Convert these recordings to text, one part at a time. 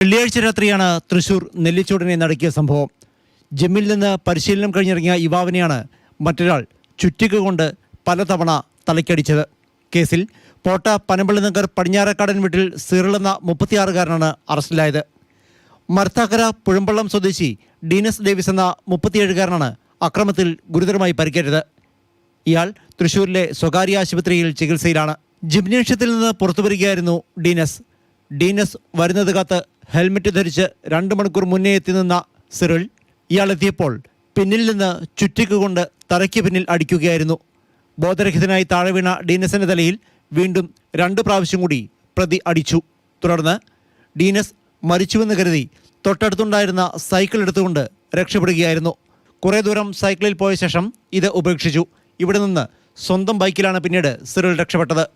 വെള്ളിയാഴ്ച രാത്രിയാണ് തൃശൂർ നെല്ലിച്ചോടിനെ നടുക്കിയ സംഭവം. ജിമ്മിൽ നിന്ന് പരിശീലനം കഴിഞ്ഞിറങ്ങിയ യുവാവിനെയാണ് മറ്റൊരാൾ ചുറ്റിക കൊണ്ട് പലതവണ തലയ്ക്കടിച്ചത്. കേസിൽ പോട്ട പനമ്പള്ളി നഗർ പടിഞ്ഞാറക്കാടൻ വീട്ടിൽ സിറിൾ എന്ന 36-കാരനാണ് അറസ്റ്റിലായത്. മർത്താക്കര പുഴമ്പള്ളം സ്വദേശി ഡീനസ് ഡേവിസ് എന്ന 37-കാരനാണ് അക്രമത്തിൽ ഗുരുതരമായി പരിക്കേറ്റത്. ഇയാൾ തൃശൂരിലെ സ്വകാര്യ ആശുപത്രിയിൽ ചികിത്സയിലാണ്. ജിംനേഷ്യത്തിൽ നിന്ന് പുറത്തുവരികയായിരുന്നു ഡീനസ് വരുന്നത് കാത്ത് ഹെൽമെറ്റ് ധരിച്ച് 2 മണിക്കൂർ മുന്നേ എത്തി നിന്ന സിറിൾ ഇയാളെത്തിയപ്പോൾ പിന്നിൽ നിന്ന് ചുറ്റിക കൊണ്ട് തലയ്ക്ക് പിന്നിൽ അടിക്കുകയായിരുന്നു. ബോധരഹിതനായി താഴെ വീണ ഡീനസിൻ്റെ തലയിൽ വീണ്ടും 2 പ്രാവശ്യം കൂടി പ്രതി അടിച്ചു. തുടർന്ന് ഡീനസ് മരിച്ചുവെന്ന് കരുതി തൊട്ടടുത്തുണ്ടായിരുന്ന സൈക്കിൾ എടുത്തുകൊണ്ട് രക്ഷപ്പെടുകയായിരുന്നു. കുറേ ദൂരം സൈക്കിളിൽ പോയ ശേഷം ഇത് ഉപേക്ഷിച്ചു. ഇവിടെ നിന്ന് സ്വന്തം ബൈക്കിലാണ് പിന്നീട് സിറിൾ രക്ഷപ്പെട്ടത്.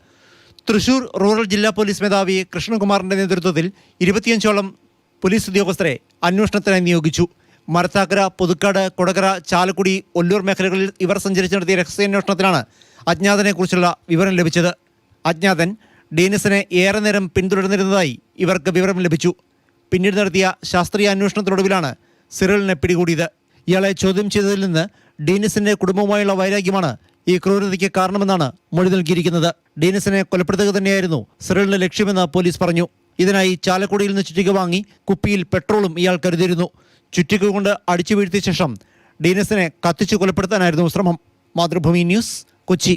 തൃശൂർ റൂറൽ ജില്ലാ പോലീസ് മേധാവി കൃഷ്ണകുമാറിൻ്റെ നേതൃത്വത്തിൽ 25ഓളം പോലീസ് ഉദ്യോഗസ്ഥരെ അന്വേഷണത്തിനായി നിയോഗിച്ചു. മരത്താക്കര, പുതുക്കാട്, കൊടകര, ചാലക്കുടി, ഒല്ലൂർ മേഖലകളിൽ ഇവർ സഞ്ചരിച്ച് നടത്തിയ രഹസ്യാന്വേഷണത്തിലാണ് അജ്ഞാതനെക്കുറിച്ചുള്ള വിവരം ലഭിച്ചത്. അജ്ഞാതൻ ഡീനസിനെ ഏറെ നേരം പിന്തുടർന്നിരുന്നതായി ഇവർക്ക് വിവരം ലഭിച്ചു. പിന്നീട് നടത്തിയ ശാസ്ത്രീയ അന്വേഷണത്തിനൊടുവിലാണ് സിറിളിനെ പിടികൂടിയത്. ഇയാളെ ചോദ്യം ചെയ്തതിൽ നിന്ന് ഡീനസിൻ്റെ കുടുംബവുമായുള്ള വൈരാഗ്യമാണ് ഈ ക്രൂരതയ്ക്ക് കാരണമെന്നാണ് മൊഴി നൽകിയിരിക്കുന്നത്. ഡീനസിനെ കൊലപ്പെടുത്തുക തന്നെയായിരുന്നു സിറിളിന്റെ ലക്ഷ്യമെന്ന് പോലീസ് പറഞ്ഞു. ഇതിനായി ചാലക്കുടിയിൽ നിന്ന് ചുറ്റിക വാങ്ങി കുപ്പിയിൽ പെട്രോളും ഇയാൾ കരുതിയിരുന്നു. ചുറ്റിക കൊണ്ട് അടിച്ചു വീഴ്ത്തിയ ശേഷം ഡീനസിനെ കത്തിച്ചു കൊലപ്പെടുത്താനായിരുന്നു ശ്രമം. മാതൃഭൂമി ന്യൂസ്, കൊച്ചി.